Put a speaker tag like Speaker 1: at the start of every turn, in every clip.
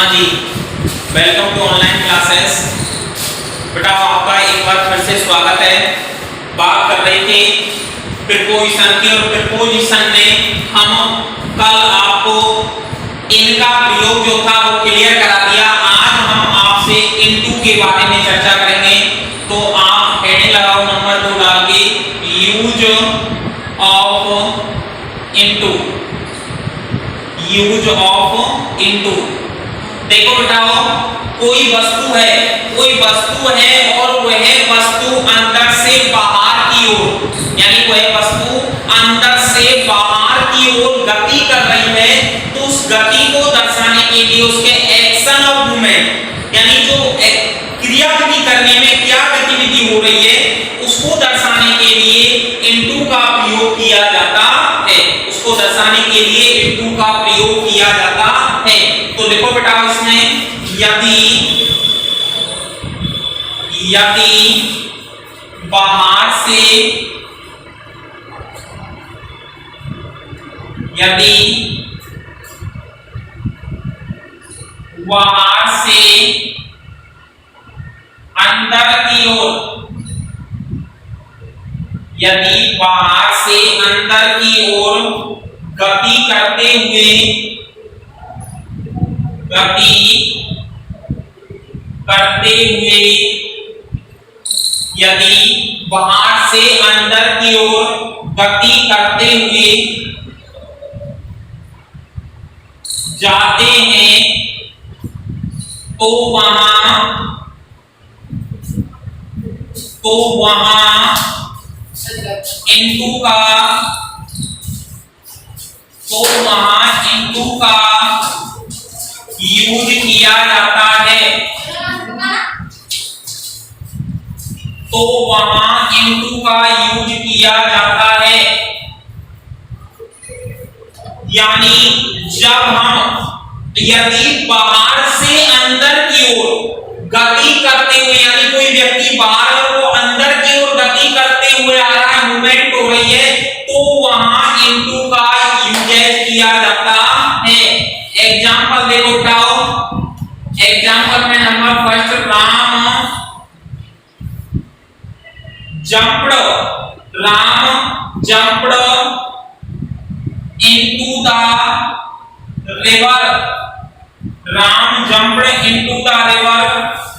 Speaker 1: हाँ जी, welcome to online classes. बेटा आपका एक बार फिर से स्वागत है। बात कर रहे थे प्रीपोजिशन की, और प्रीपोजिशन में हम कल आपको इनका प्रयोग जो था वो क्लियर करा दिया। आज हम आपसे इनटू के बारे में चर्चा करेंगे। तो आप हेडिंग लगाओ नंबर 2 डाल के, use of into, use of into. देखो बेटाओ, कोई वस्तु है और वह वस्तु अंदर से बाहर की ओर, यानी वह वस्तु अंदर से बाहर की ओर गति कर रही है, तो उस गति को दर्शाने के लिए उसके एक्शन ऑफ मूवमेंट, यानी जो क्रियाविधि करने में क्या गतिविधि हो रही है उसको दर्शाने के लिए इनटू का प्रयोग किया जाता है। उसको दर्शाने के लिए इनटू का प्रयोग किया जाता है। तो देखो बेटा, इसमें यदि बाहर से अंदर की ओर, यदि बाहर से अंदर की ओर गति करते हुए यदि बाहर से अंदर की ओर गति करते हुए जाते हैं, तो वहां इनटू का यूज किया जाता है। तो वहां इनटू का यूज किया जाता है। यानी यदि बाहर से अंदर की ओर गति करते हुए, यानी कोई व्यक्ति बाहर है वो अंदर की ओर गति करते हुए आ रहा है, मूवमेंट हो रही है, तो वहां इनटू का यूज किया जाता है। एग्जांपल देखो बताओ। एग्जांपल में number first, Ram jumped into the river. Ram jumped into the river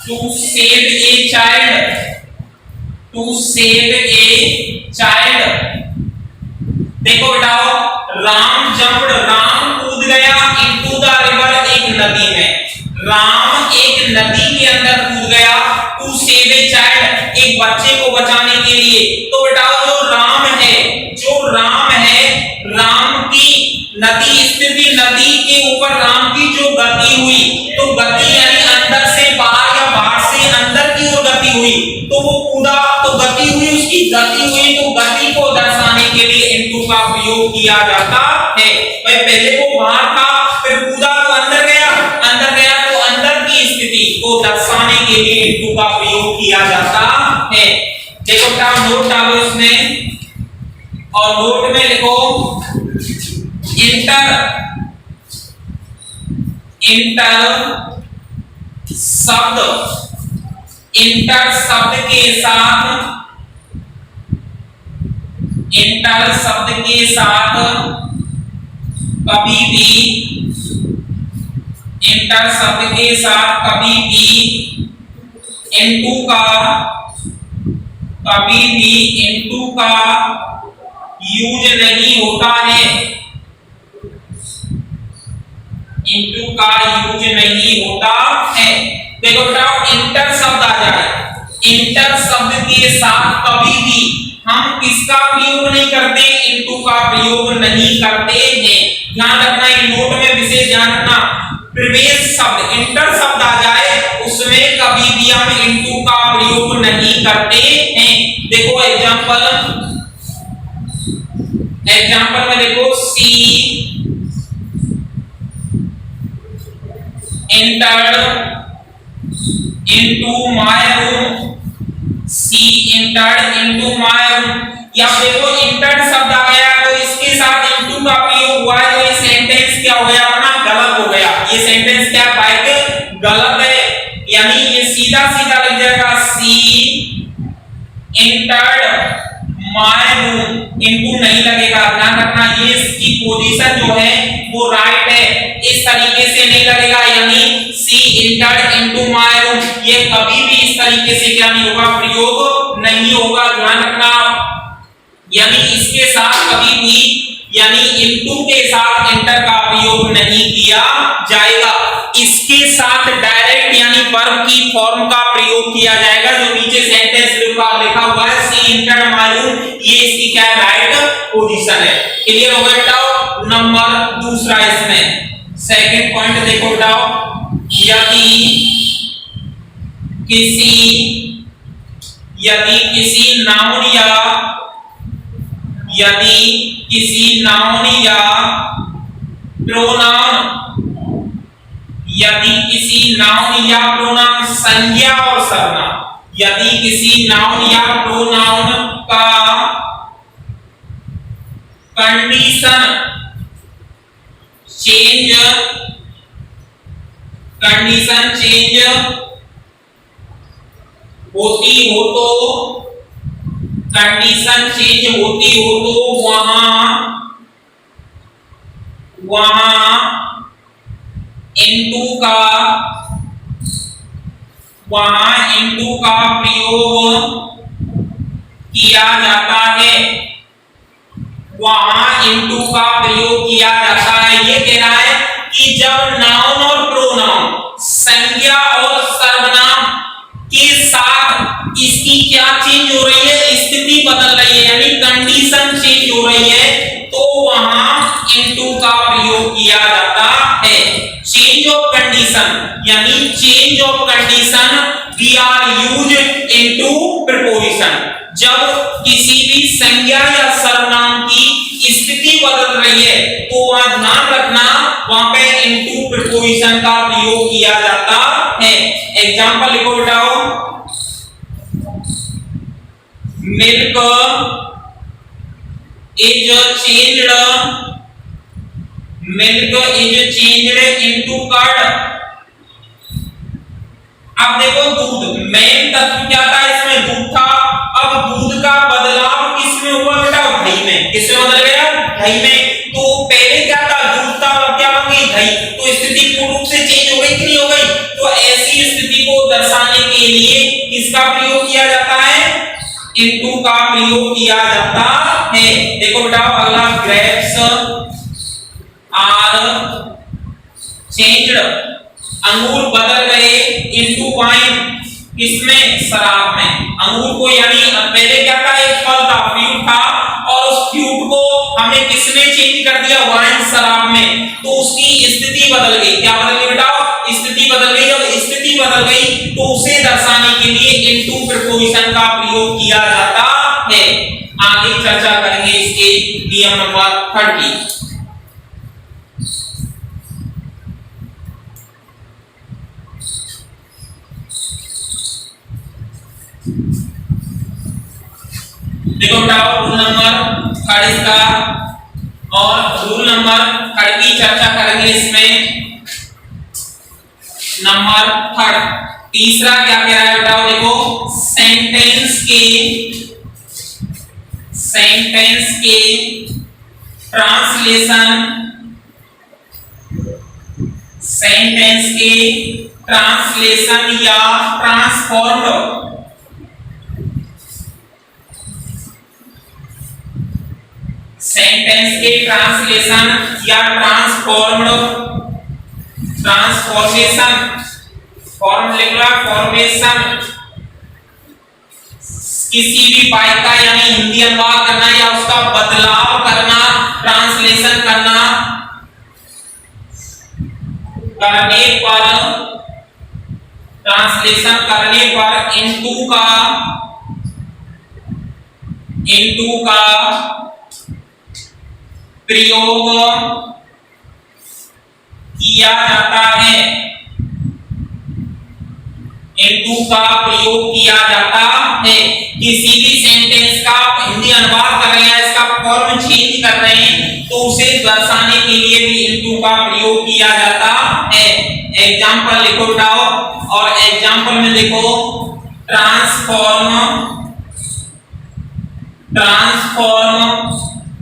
Speaker 1: to save a child. देखो बेटाओ, राम कूद गया into the river, एक नदी में। राम एक नदी के अंदर कूद गया to save a child, एक बच्चे को बचाने के लिए। तो बेटाओ जो राम है, राम की नदी स्थिति, नदी के ऊपर राम की जो गति हुई, तो गति यानी अंदर से बाहर या बाहर से अंदर की ओर गति हुई, तो वो कूदा तो गति हुई, उसकी गति हुई, तो गति को दर्शाने के लिए इनटू का प्रयोग किया जाता है। भाई पहले वो बाहर था, फिर कूदा तो अंदर गया तो अंदर की स्थिति को दर्शाने के लिए इनटू का प्रयोग किया जाता है। देखो क्या नोट डालो इसमें, और नोट में लिखो इंटर शब्द के साथ कभी भी इनटू का यूज नहीं होता है। इनटू का यूज नहीं होता है। देखो बेटा, इंटर शब्द आ जाए, इंटर शब्द के साथ कभी भी हम किसका प्रयोग नहीं करते, इनटू का प्रयोग नहीं करते हैं। ध्यान रखना, ये नोट में विशेष ध्यान रखना। प्रवेश शब्द, इंटर शब्द आ जाए, उसमें कभी भी हम इनटू का प्रयोग नहीं करते हैं। देखो एग्जांपल में देखो, सी entered into my room, she entered into my room। या देखो entered शब्द आ गया तो इसके साथ into का प्रयोग हुआ है, तो ये सेंटेंस क्या हो गया अपना, गलत हो गया। ये सेंटेंस क्या, बाइक गलत है, यानी ये सीधा सीधा लग जाएगा सी एंटर्ड माय रूम, इनटू नहीं लगेगा, ध्यान रखना ये इसकी पोजीशन जो है वो राइट है, इस तरीके से नहीं लगेगा, यानी सी एंटर्ड इनटू माय रूम ये कभी भी इस तरीके से क्या नहीं होगा, प्रयोग नहीं होगा, ध्यान रखना, यानी इसके साथ कभी भी यानी इनटू के साथ एंटर का प्रयोग नहीं किया जाएगा, इसके साथ डायरेक्ट यानी वर्ब की फॉर्म का प्रयोग किया जाएगा, जो नीचे सेंटेंस लिखा हुआ है सी एंटर्ड माय रूम, ये इसकी क्या है, राइट पोजीशन है। क्लियर हो गया बेटाओ। नंबर दूसरा इसमें सेकंड पॉइंट देखो बेटाओ, यदि किसी नाउन या प्रोनाउन संज्ञा और सर्वनाम, यदि किसी नाउन या प्रोनाउन का कंडीशन चेंज होती हो तो वहां इनटू का प्रयोग किया जाता है, ये कह रहा है कि जब नाउन और प्रोनाउन संज्ञा और सर्वनाम के साथ इसकी क्या चेंज हो रही है, स्थिति बदल रही है, यानी कंडीशन चेंज हो रही है, तो वहां इनटू का प्रयोग किया जाता है। चेंज ऑफ कंडीशन यानी change of condition we are use into preposition, जब किसी भी संज्ञा या सर्वनाम की स्थिति बदल रही है तो वहां ध्यान रखना वहां पे इनटू प्रीपोजिशन का प्रयोग किया जाता है। एग्जांपल लिखो बेटाओ, milk is changed into curd. अब देखो दूध मेन तत्व क्या था, इसमें दूध था, अब दूध का बदलाव किसमें हुआ बेटा, दही में। किसमें बदल गया, दही में। तो पहले क्या था, दूध था, अब क्या बन गई, दही। तो स्थिति पूर्ण रूप से चेंज हो गई कि नहीं हो गई। तो ऐसी स्थिति को दर्शाने के लिए किसका प्रयोग किया जाता है, इनटू का प्रयोग किया जाता है। देखो बेटा अगला, ग्रेप्स आर चेंज्ड, अंगूर बदल गए इनटू वाइन, किसमें, शराब में। अंगूर को यानी पहले क्या था, एक फल था, फ्रूट था, और उस फ्रूट को हमने किसमें चेंज कर दिया, वाइन, शराब में। तो उसकी स्थिति बदल गई। क्या बदल गई बेटा, स्थिति बदल गई। जब स्थिति बदल गई तो उसे दर्शाने के लिए इनटू प्रीपोजिशन का प्रयोग किया जाता है। आगे चर्चा करेंगे इसके नियम नंबर 30। देखो रूल नंबर 30 का, और रूल नंबर 30 की चर्चा करेंगे इसमें। नंबर 3 तीसरा क्या कह रहा है बेटा, देखो सेंटेंस के ट्रांसलेशन या ट्रांसफॉर्म्ड, सेंटेंस के ट्रांसलेशन या फॉर्मेशन किसी भी वाक्य का यानी हिंदी अनुवाद करना या उसका बदलाव करना, ट्रांसलेशन करना, ट्रांसलेशन करने पर इनटू का प्रयोग किया जाता है। इनटू का प्रयोग किया जाता है। किसी भी सेंटेंस का हिंदी ये अनुवाद कर रहे हैं, इसका फॉर्म चेंज कर रहे हैं, तो उसे दर्शाने के लिए भी इनटू का प्रयोग किया जाता है। एग्जाम्पल लिखो बेटाओ, और एग्जाम्पल में देखो transform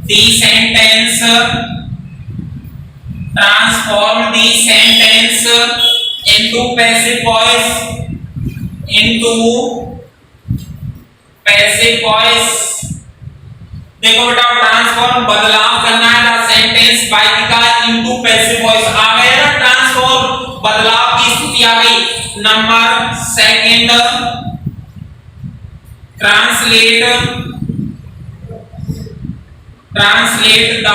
Speaker 1: the sentence into passive voice देखो बेटा ट्रांसफॉर्म बदलाव करना है ना, सेंटेंस वाक्य का इनटू पैसिव वॉइस आ गया ना, ट्रांसफॉर्म बदलाव की स्थिति आ गई। Number second, translate the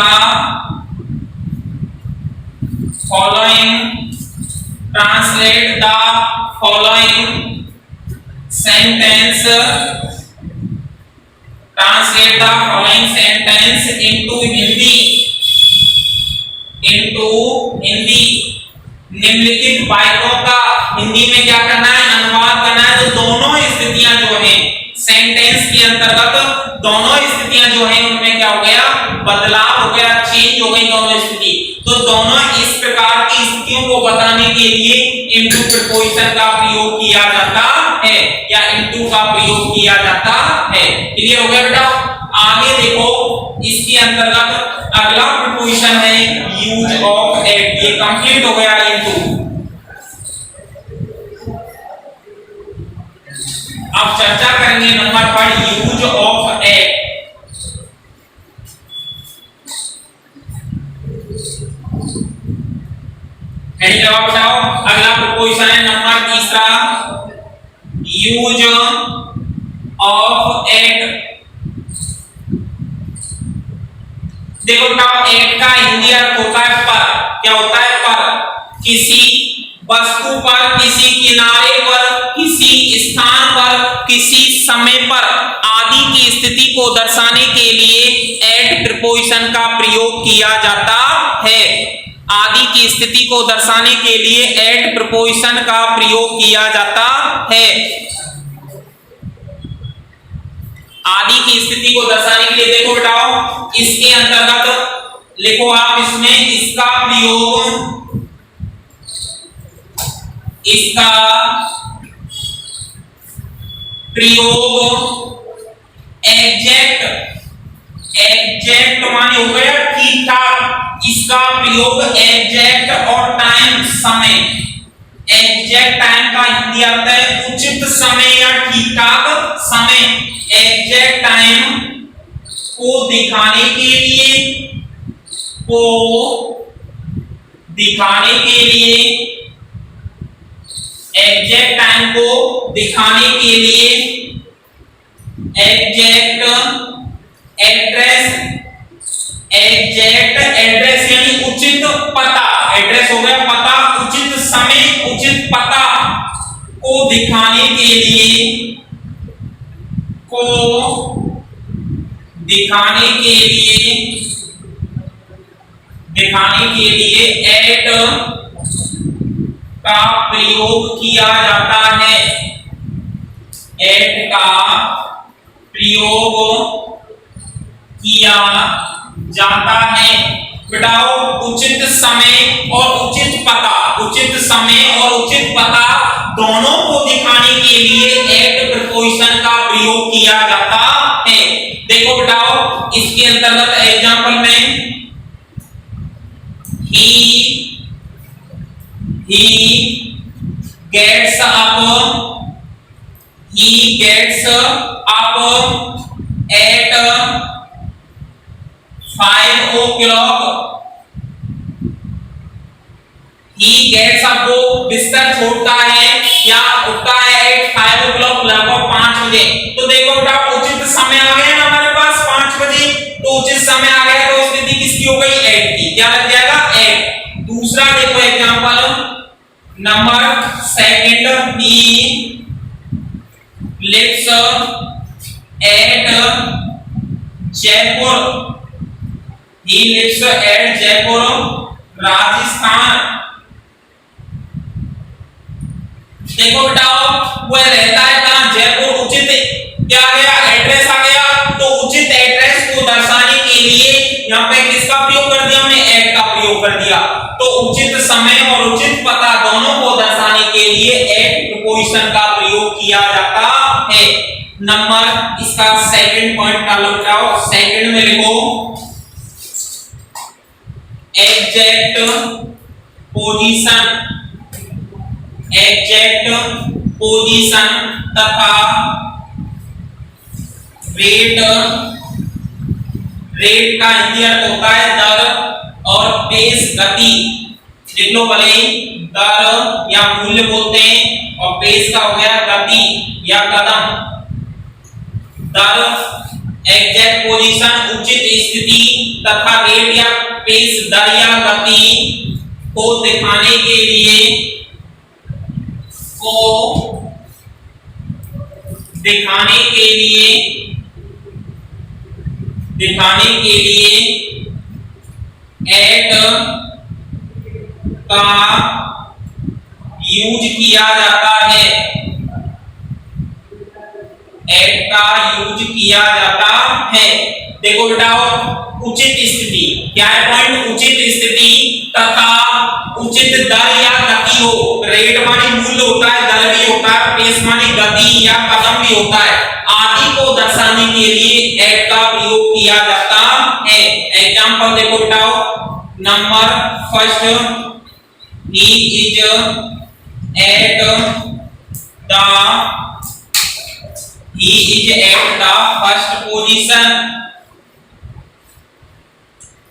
Speaker 1: following sentence into Hindi. निम्नलिखित वाक्यों का हिंदी में क्या करना है, अनुवाद करना है। तो दोनों स्थितियां जो हैं सेंटेंस के अंतर्गत, दोनों स्थितियां जो हैं उनमें क्या हो गया, बदलाव हो गया, चेंज हो गई दोनों स्थिति। तो दोनों इस प्रकार की स्थितियों को बताने के लिए इनटू प्रीपोजिशन का प्रयोग किया जाता है, या इनटू का प्रयोग किया जाता है। क्लियर हो गया बेटा? आगे देखो, इसके अंतर्गत अगला प्रीपोजिशन है यूज ऑफ एट। ये कंप्लीट हो गया इनटू। अब चर्चा करेंगे नंबर पर यूज ऑफ एट। जवाब बताओ। अगला प्रीपोजिशन है नंबर तीसरा, यूज ऑफ एट। देखो बेटा, एट का हिंदी अर्थ होता है पर। क्या होता है? पर। किसी वस्तु पर, किसी किनारे पर, किसी स्थान पर, किसी समय पर आदि की स्थिति को दर्शाने के लिए एट प्रीपोजिशन का प्रयोग किया जाता है। आदि की स्थिति को दर्शाने के लिए एट प्रीपोजिशन का प्रयोग किया जाता है। आदि की स्थिति को दर्शाने के लिए देखो बेटाओ, इसके अंतर्गत लिखो आप इसमें इसका प्रयोग एग्जैक्ट माने हो गया ठीक ठाक। इसका प्रयोग एग्जैक्ट और टाइम, समय। एग्जैक्ट टाइम का हिंदी अर्थ है उचित समय या ठीक ठाक समय। एग्जैक्ट टाइम को दिखाने के लिए एग्जैक्ट टाइम को दिखाने के लिए एग्जैक्ट एड्रेस यानी उचित पता। एड्रेस हो गया पता, उचित समय, उचित पता को दिखाने के लिए एट का प्रयोग किया जाता है। एट का प्रयोग किया जाता है। बताओ, उचित समय और उचित पता, उचित समय और उचित पता दोनों को दिखाने के लिए एट प्रीपोजिशन का प्रयोग किया जाता है। देखो बताओ, इसके अंतर्गत एग्जांपल में he gets up at 5 o'clock। he gets up, वो बिस्तर छोड़ता है या उठता है at 5 o'clock, लगभग 5 बजे। तो देखो बेटा, उचित समय आ गया ना हमारे पास 5 बजे, तो उचित समय आ गया तो स्थिति किसकी हो गई? एट की। क्या लग जाएगा? एट। दूसरा देखो example number second, he lives at Jaipur. he lives at Jaipur, Rajasthan. देखो बेटा, वह रहता है कहां? जयपुर। उचित क्या आ गया? एड्रेस आ गया। तो उचित लिए यहाँ पे किसका प्रयोग कर दिया हमने, एट का प्रयोग कर दिया। तो उचित समय और उचित पता दोनों को दर्शाने के लिए एट प्रीपोजिशन का प्रयोग किया जाता है। नंबर इसका सेकंड पॉइंट का लो जाओ, सेकंड में लिखो एग्जैक्ट पोजीशन, एग्जैक्ट पोजीशन तथा रेट, रेट का हिंदी अर्थ होता है दर और पेश गति। लिख लो भले दर या मूल्य बोलते हैं और पेश का हो गया गति या कदम। दर एग्जैक्ट पोजीशन उचित स्थिति तथा रेट या पेश दर या गति को दिखाने के लिए दिखाने के लिए एट का यूज किया जाता है, एट का यूज किया जाता है। देखो बेटा उचित स्थिति क्या है पॉइंट, उचित स्थिति तथा उचित दर या गति हो। रेट माने मूल्य होता है, दर भी होता है, पेस माने गति या कदम भी होता है, आदि को दर्शाने के लिए एट का प्रयोग किया जाता है। एग्जांपल देखो बेटा, number first, he is at the first position.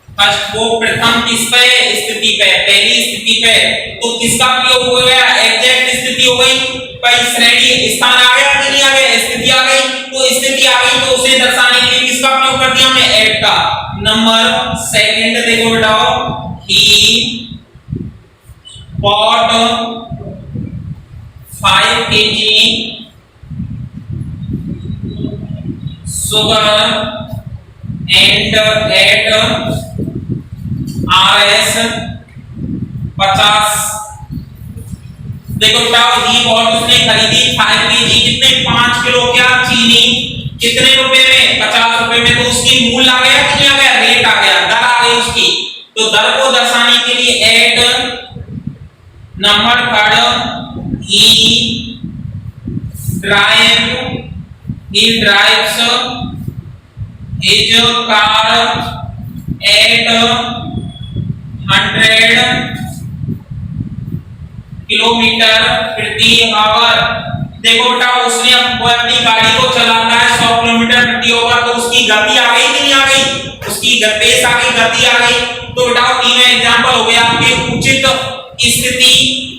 Speaker 1: First वो प्रथम किस पे, स्थिति पे, पहली स्थिति पे। तो किसका प्रयोग हो गया, एग्जैक्ट स्थिति हो गई, पहली श्रेणी स्थान आ गया कि नहीं आ गया, स्थिति आ गई। तो स्थिति आ गई तो उसे दर्शाने के लिए किसका प्रयोग कर दिया हमने, एट का। नंबर सेकंड देखो बेटा, he bought 5 kg sugar and at RS 50। देखो बेटा ही बॉट उसने खरीदी 5 kg, कितने 5 किलो क्या चीनी, कितने रुपए में, 50 रुपए में। तो उसकी मूल्य आ गया कि नहीं आ गया, रेट आ गया, दर आ गई उसकी। तो दर को दर्शाने के लिए at. Number third, he drives his car at 100 kilometre प्रति आवर। देखो बेटा उसने अपनी गाड़ी को चलाता है 100 किलोमीटर प्रति आवर, तो उसकी गति आ गई कि नहीं आ गई, उसकी पेस आ गई, गति आ गई। तो बेटा तीनों एग्जांपल हो गया आपके उचित स्थिति,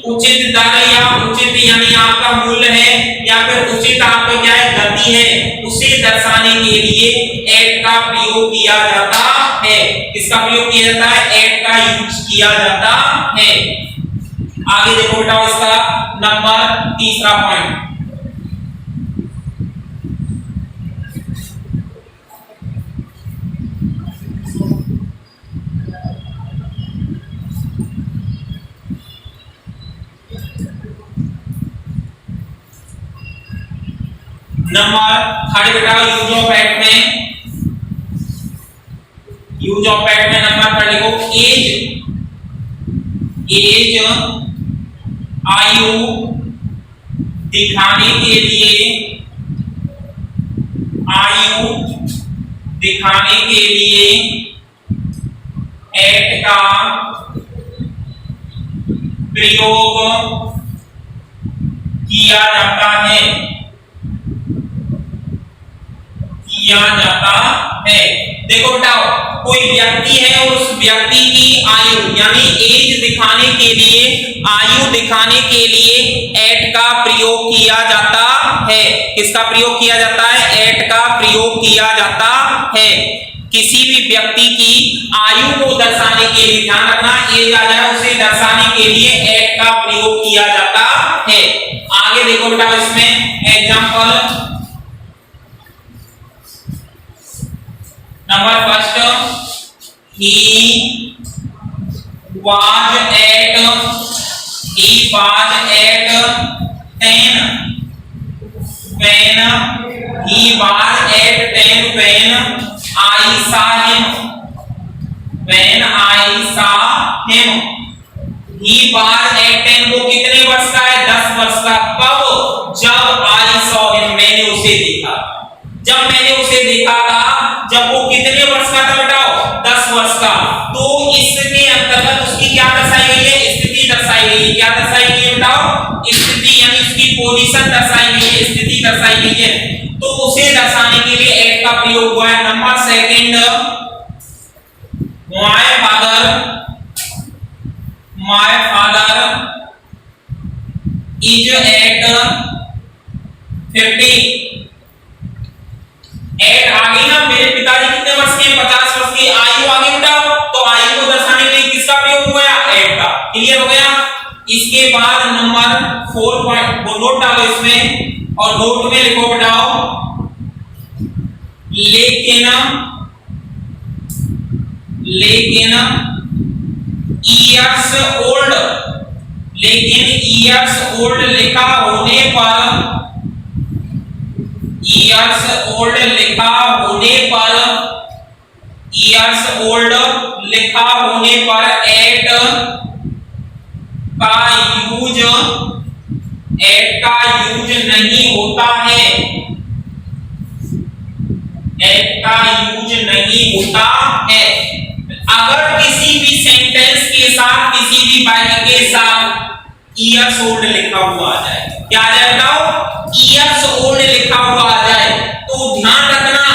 Speaker 1: उचित दर या उचित यानी आपका मूल्य है, या फिर उचित आपका क्या है, गति है, उसे दर्शाने के लिए एट का प्रयोग किया जाता है। किसका प्रयोग किया जाता है, एट का यूज किया जाता है। आगे देखो बेटा इसका नंबर तीसरा पॉइंट, नंबर थर्ड बेटा यूज ऑफ एट में, यूज ऑफ एट में नंबर थर्ड देखो, एज आयु दिखाने के लिए, आयु दिखाने के लिए एट का प्रयोग किया जाता है, किया जाता है। देखो बेटा कोई व्यक्ति है और उस व्यक्ति की आयु यानी एज दिखाने के लिए, आयु दिखाने के लिए एट का प्रयोग किया जाता है। किसका प्रयोग किया जाता है, एट का प्रयोग किया जाता है। किसी भी व्यक्ति की आयु को दर्शाने के लिए, ध्यान रखना एज आ जाए, उसे दर्शाने के लिए एट का प्रयोग किया जाता है। आगे देखो बेटा इसमें example, number first, he was at 10 when he was at 10 when I saw him. When I saw him. He was at 10. वो कितने वर्ष का है? 10 वर्ष का। कब? जब I saw him, मैंने उसे देखा। जब मैंने उसे देखा था, जब वो कितने वर्ष का था बताओ? 10 वर्ष का। तो इसके अंतर्गत उसकी क्या दर्शाई गई है? स्थिति दर्शाई गई है। क्या दर्शाई गई है बताओ? स्थिति, यानी उसकी पोजीशन दर्शाई गई है, स्थिति दर्शाई गई है। तो उसे दर्शाने के लिए एट का प्रयोग हुआ है। Number second, my father is at 50. At आगे ना, मेरे पिताजी कितने वर्ष के? 50 वर्ष की। आयु आगे बताओ, तो आयु को दर्शाने के लिए किसका प्रयोग हुआ? एट का। क्लियर हो गया? इसके बाद नंबर 4 पॉइंट वो नोट डालो इसमें, और नोट में लिखो बताओ, लेकिन इयर्स ओल्ड, लेकिन इयर्स ओल्ड लिखा होने पर, इयर्स ओल्ड लिखा होने पर, इयर्स ओल्ड लिखा होने पर एट का यूज, एट का यूज नहीं होता है, एट का यूज नहीं होता है। अगर किसी भी सेंटेंस के साथ, किसी भी वाक्य के साथ इयर्स ओल्ड लिखा हुआ आ जाए, क्या आ जाए बताओ? इयर्स ओल्ड लिखा हुआ आ जाए, तो ध्यान रखना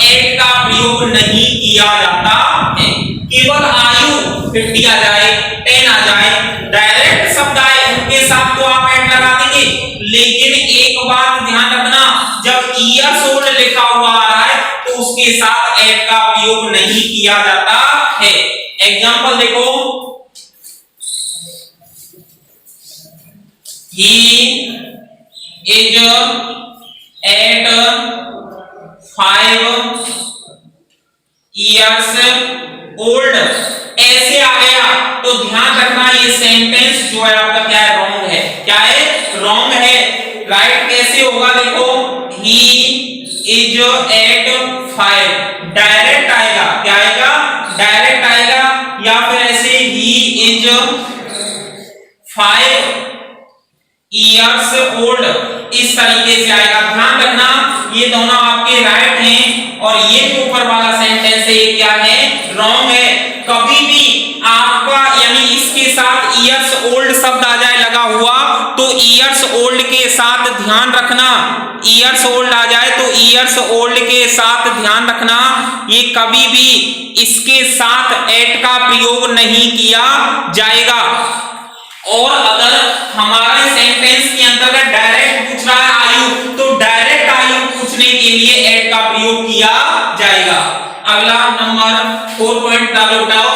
Speaker 1: एट का प्रयोग नहीं किया जाता है। केवल आयु 50 आ जाए, 10 आ जाए, डायरेक्ट शब्द आए, उनके साथ तो आप एट लगा देंगे। लेकिन एक बात ध्यान रखना, जब इयर्स ओल्ड लिखा हुआ आ रहा है तो उसके साथ एट का प्रयोग नहीं किया जाता है। एग्जांपल देखो, he is at 5 years old, ऐसे आ गया तो ध्यान रखना ये सेंटेंस जो है आपका क्या है? रॉन्ग है। क्या है? रॉन्ग है। राइट कैसे होगा देखो, he is at 5, डायरेक्ट आएगा। क्या आएगा? डायरेक्ट आएगा। या फिर ऐसे he is 5 years old, इस तरीके से आएगा। ध्यान रखना ये दोनों आपके राइट हैं, और ये जो ऊपर वाला सेंटेंस है ये क्या है? रॉन्ग है। कभी भी आपका यानी इसके साथ इयर्स ओल्ड शब्द आ जाए लगा हुआ, तो इयर्स ओल्ड के साथ ध्यान रखना, इयर्स ओल्ड आ जाए तो इयर्स ओल्ड के साथ ध्यान रखना, ये कभी भी इसके साथ एट का प्रयोग नहीं किया जाएगा। और अगर हमारे सेंटेंस के अंतर्गत डायरेक्ट पूछ रहा है आयु, तो डायरेक्ट आयु पूछने के लिए एट का प्रयोग किया जाएगा। अगला नंबर 4 पॉइंट डालो उठाओ,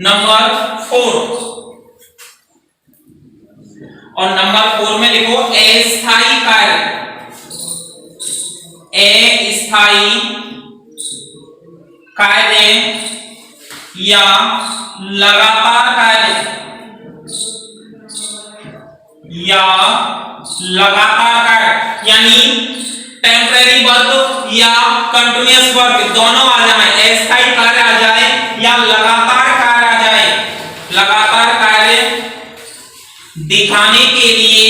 Speaker 1: नंबर 4, और नंबर 4 में लिखो अस्थायी कार्य, अस्थायी कार्य या लगातार कार्य, या लगातार कार्य, यानी टेम्परेरी वर्ब या कंटिन्यूअस वर्ब दोनों आ जाए, अस्थायी कार्य आ जाए या लगातार कार्य आ जाए। लगातार कार्य दिखाने के लिए,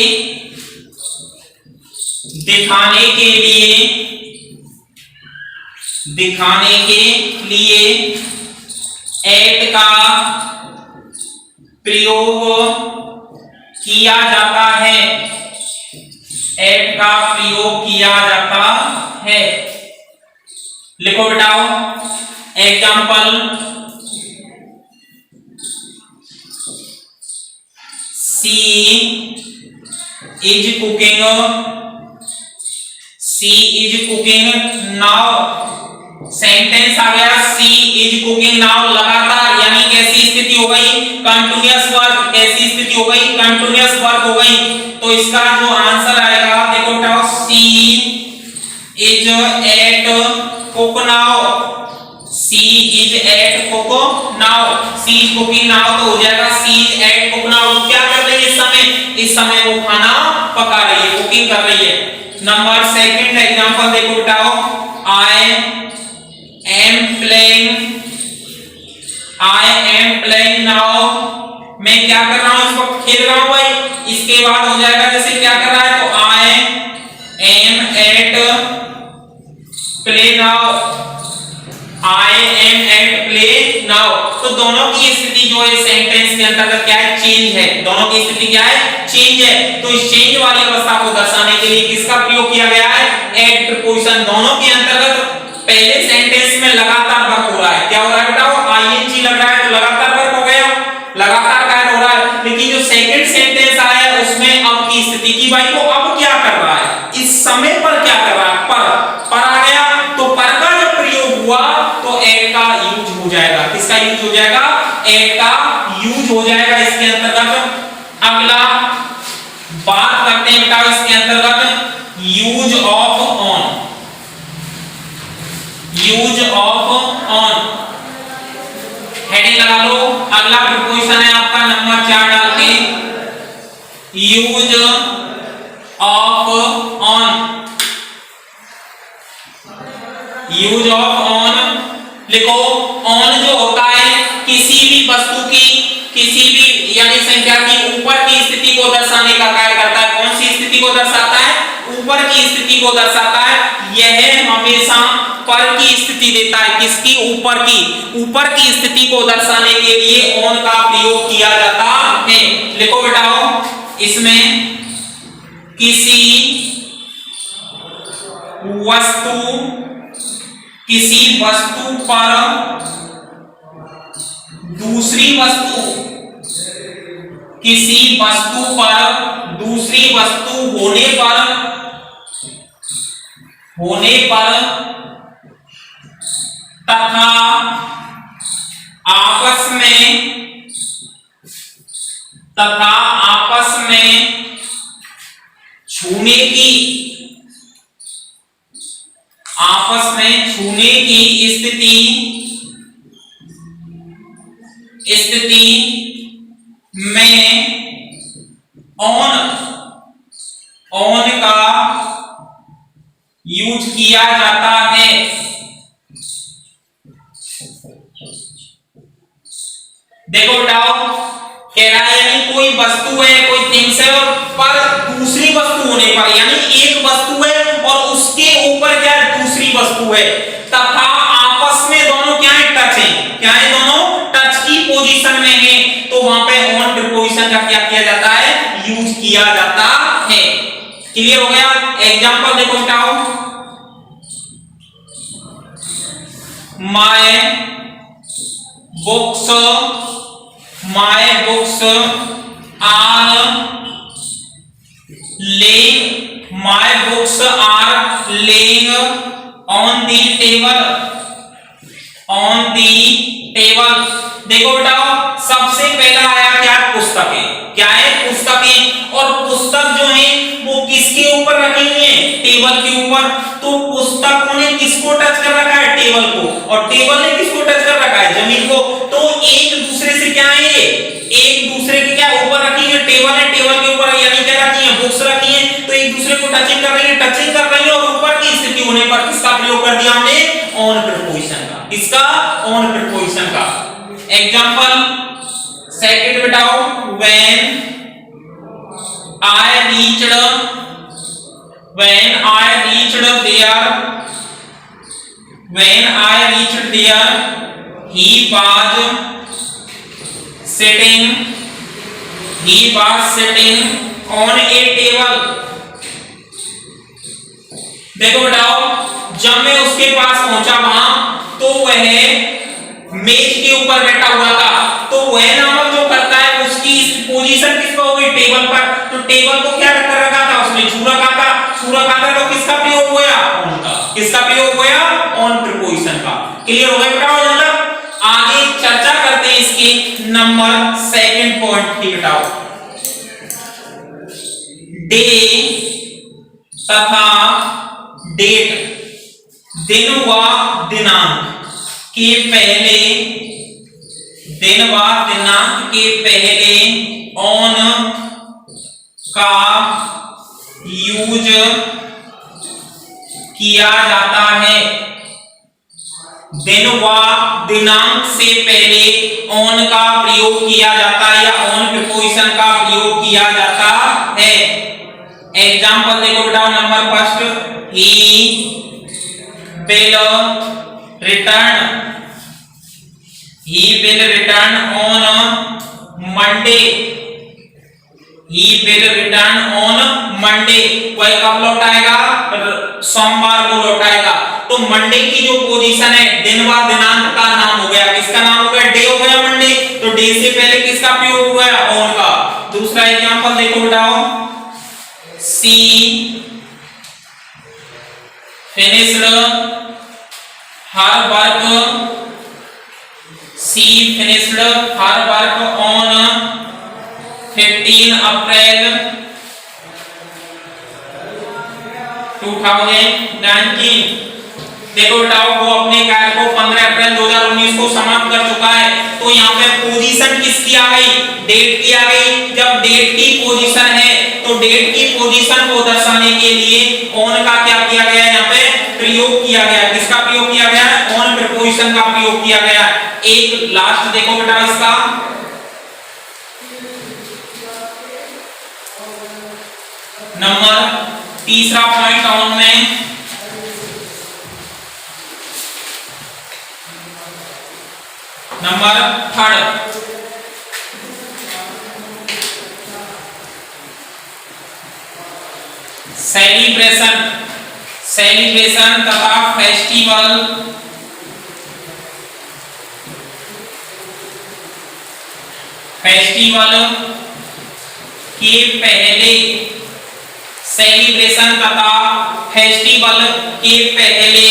Speaker 1: दिखाने के लिए, दिखाने के लिए एट का प्रयोग किया जाता है, एट का प्रयोग किया जाता है। लिखो बेटाओ example, she is cooking, she is cooking now, sentence आ गया she is cooking now, लगातार यानी कैसी स्थिति हो गई? Continuous verb. कैसी स्थिति हो गई? कंटिन्यूअस वर्ब हो गई। तो इसका जो आंसर आएगा देखो बेटा, she is at cook now, she is at cook now, she is cooking now तो हो जाएगा she is at cook now. क्या कर रही है इस समय वो खाना पका रही है, कुकिंग कर रही है। नंबर सेकंड एग्जांपल देखो बेटाओ, आई एम प्लेइंग नाउ, मैं क्या कर रहा हूं, इस वक्त खेल रहा हूं भाई। इसके बाद हो जाएगा जैसे क्या कर रहा है तो I am at play now, I am at play now. तो दोनों की स्थिति जो है सेंटेंस के अंतर्गत क्या है, चेंज है। दोनों की स्थिति क्या है, चेंज है। तो इस चेंज वाली अवस्था को दर्शाने के लिए किसका प्रयोग किया गया है, एट प्रीपोजिशन। दोनों के अंतर्गत पहले सेंटेंस में लगातार वर्क हो रहा है, क्या हो रहा है बेटा, वो आईएनजी लग रहा है तो लगातार वर्क हो गया, लगातार कार्य हो रहा है। लेकिन जो सेकंड सेंटेंस आया है उसमें अब की स्थिति की भाई वो अब क्या कर रहा है, इस समय पर क्या कर रहा है, पर आ गया। तो पर का जब प्रयोग हुआ तो एट का यूज हो जाएगा। किसका यूज हो जाएगा, एट का यूज हो जाएगा इसके अंतर्गत। अगला बात करते हैं बेटा इसके अंतर्गत use of on, use of on heading लगा लो। अगला प्रीपोजिशन है आपका नंबर 4 डाल के, use of on. Use of on लिखो। ऑन जो होता है किसी भी वस्तु की, किसी भी यानी संख्या की ऊपर की स्थिति को दर्शाने का कार्य करता है। कौन सी स्थिति को दर्शाता है, ऊपर की स्थिति को दर्शाता है। यह हमेशा पर की स्थिति देता है, किसकी, ऊपर की। ऊपर की स्थिति को दर्शाने के लिए ऑन का प्रयोग किया जाता है। लिखो बेटाओ, इसमें किसी वस्तु पर दूसरी वस्तु, किसी वस्तु पर दूसरी वस्तु होने पर तथा आपस में छूने की स्थिति में ऑन का यूज किया जाता है। देखो बेटाओ, कह रहा है यानी कोई वस्तु है, कोई थिंग्स है और पर दूसरी वस्तु होने पर, यानी एक वस्तु है और उसके ऊपर क्या है, दूसरी वस्तु है, तथा आपस में दोनों क्या है, टच है। क्या है, दोनों टच की पोजीशन में है, तो वहां पे ऑन प्रीपोजिशन का क्या किया जाता है, यूज किया जाता है। क्लियर हो गया। एग्जांपल देखो बेटाओ, my books are laying on the table. देखो बेटाओ, सबसे पहला आया क्या, पुस्तकें। क्या है, पुस्तकें। और पुस्तक जो है वो किसके ऊपर रखी हुई है, टेबल के ऊपर। तो पुस्तकों ने किसको टच कर रखा है, टेबल को, और टेबल ने किसको टच कर रखा है, जमीन को। तो एक दूसरे से क्या है, एक दूसरे के क्या ऊपर रखी है, टेबल है, टेबल के ऊपर यानी क्या रखी है, बुक्स रखी है। तो एक दूसरे को टचिंग कर रही है और ऊपर की स्थिति होने पर किसका प्रयोग कर दिया हमने, ऑन प्रीपोजिशन का। किसका, ऑन प्रीपोजिशन का। एग्जांपल सेकंड बताओ, when I reached there, he was sitting on a table। देखो बताओ, जब मैं उसके पास पहुंचा वहां तो वह मेज के ऊपर बैठा हुआ था। तो वह नामक जो करता है उसकी पोजीशन किस पर हो गई, टेबल पर। तो टेबल को क्या कर रखा था उसने, छू रखा था। तो किसका प्रयोग हुआ, ऑन का। किसका प्रयोग हुआ, ऑन प्रीपोजिशन का। क्लियर हो गया बेटा। जब तक आगे चर्चा करते हैं इसके नंबर सेकंड पॉइंट की बेटाओ, डे तथा डेट, दिन व दिनांक के पहले दिन व दिनांक के पहले ऑन का यूज किया जाता है। दिन व दिनांक से पहले ऑन का प्रयोग किया जाता है या ऑन प्रीपोजिशन का प्रयोग किया जाता है। एग्जाम्पल देखो बेटा, number first, he will return on Monday. He will return on Monday, वह कब लौटाएगा? सोमवार को लौटाएगा। तो मंडे की जो पोजीशन है, दिन व दिनांक का नाम हो गया, किसका नाम हो गया? डे हो गया मंडे। तो डे से पहले किसका प्रयोग हुआ है? ऑन का। दूसरा एग्जांपल देखो बेटाओ, she finished her work, she finished her work on 15 April 2019। देखो बेटाओ, वो अपने कार्य को 15 अप्रैल 2019 को समाप्त कर चुका है। तो यहाँ पे पोजीशन किसकी आ गई? डेट की आ गई। जब डेट की पोजीशन है तो डेट की पोजीशन को दर्शाने के लिए ऑन का क्या किया गया है? यहाँ पे प्रयोग किया गया। किसका प्रयोग किया गया है? ऑन प्रीपोजिशन का प्रयोग किया गया। एक लास्ट देखो बेटा इसका, नंबर तीसरा पॉइंट ऑन में, नंबर थर्ड, सेलिब्रेशन तथा फेस्टिवल के पहले, सेलिब्रेशन तथा फेस्टिवल के पहले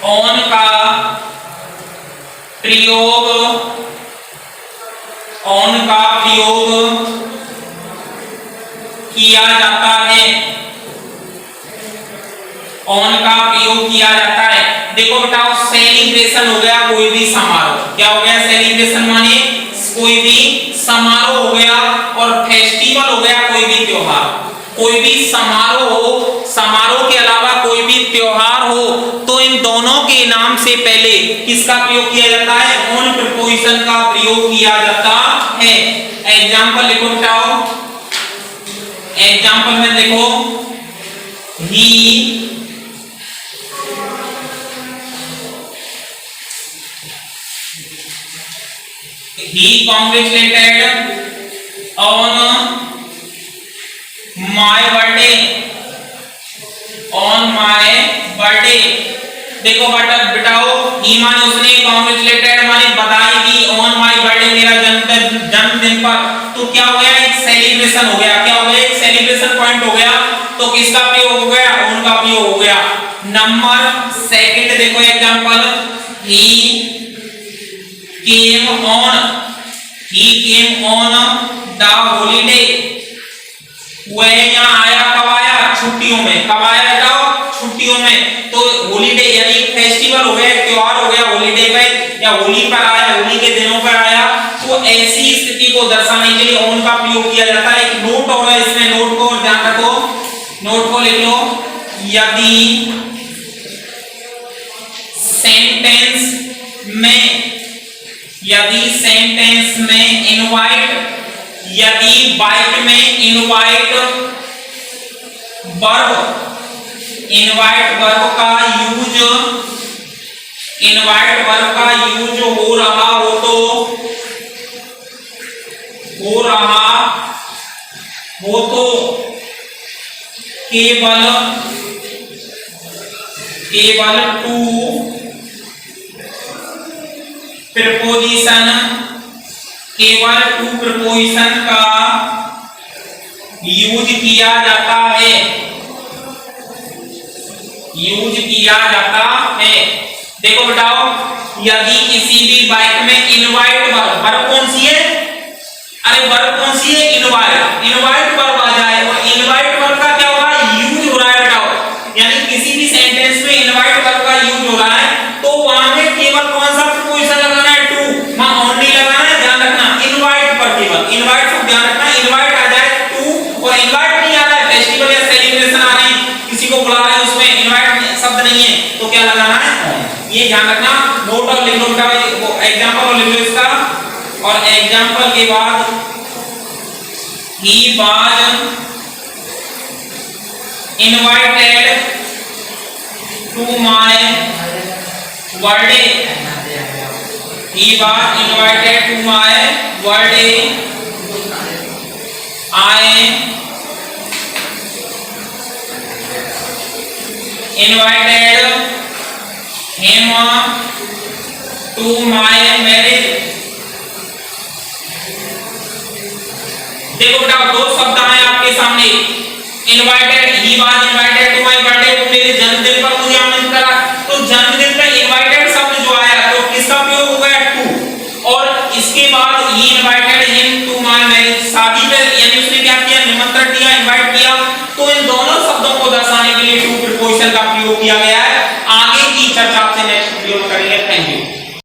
Speaker 1: ऑन का प्रयोग किया जाता है। ऑन का प्रयोग किया जाता है। देखो बेटा, सेलिब्रेशन हो गया कोई भी समारोह। क्या हो गया? सेलिब्रेशन माने कोई भी समारोह हो गया, और फेस्टिवल हो गया कोई भी त्योहार। कोई भी समारोह हो, समारोह के अलावा कोई भी त्योहार हो, तो इन दोनों के नाम से पहले किसका प्रयोग किया जाता है? ऑन प्रीपोजिशन का प्रयोग किया जाता है। एग्जाम्पल लिखो बेटाओ, एग्जाम्पल में देखो, he congratulated on my birthday। देखो बेटाओ, ही माने उसने, कॉन्ग्रेचुलेटेड माने बधाई दी, ऑन माय बर्थडे मेरा जन्मदिन पर। तो क्या हो गया? एक सेलिब्रेशन हो गया। क्या हो गया? एक सेलिब्रेशन पॉइंट हो गया। तो किसका प्रयोग हो गया? ऑन का प्रयोग हो गया। नंबर सेकंड देखो example, he came on the holiday। वह यहाँ आया, कब आया? छुट्टियों में। कब आया बेटाओ? छुट्टियों में। तो हॉलीडे यानी फेस्टिवल हो गया, त्योहार हो गया, हॉलीडे पे या होली पर आया, होली के दिनों पर आया। तो ऐसी स्थिति को दर्शाने के लिए ऑन का प्रयोग किया जाता है। एक नोट और है इसमें, नोट को ध्यान रखो, नोट को लिख लो। यदि सेंटेंस में इनवाइट, यदि बाइट में इनवाइट वर्ब का यूज हो रहा हो तो केवल टू प्रीपोजिशन का यूज किया जाता है। देखो बताओ, यदि किसी भी वाक्य में इनवाइट वर्ब कौन सी है? अरे वर्ब कौन सी है? इनवाइट वर्ब आ जाए, और इनवाइट वर्ब का क्या हो रहा है? यूज हो रहा है बताओ। यानी किसी भी सेंटेंस में इनवाइट वर्ब का यूज हो रहा है, तो वहां में केवल कौन सा प्रीपोजिशन लगाना है? टू। को बुला रहे हैं उसमें इनवाइट शब्द नहीं है तो क्या लगाना है ऑन। ये ध्यान रखना, नोट और लिख लो बेटा, वो एग्जांपल और लिख लो इसका, और एग्जांपल के बाद he was invited to my birthday, he was invited to my birthday, I invited him to my marriage। देखो बेटा दो शब्द आए आपके सामने, invited, he was invited to my birthday, वो मेरे जन्मदिन पर मुझे आमंत्रित करा, तो जन्मदिन पर इनवाइटेड शब्द जो आया तो किसका प्रयोग हो गया टू, और इसके बाद ही invited him to my marriage, शादी पे यानी उसने क्या किया, निमंत्रण दिया, इनवाइट किया, तो इन दोनों शब्दों को दर्शाने के लिए टू प्रीपोजिशन का प्रयोग किया गया है। आगे की चर्चा आपसे नेक्स्ट वीडियो में करेंगे। Thank you.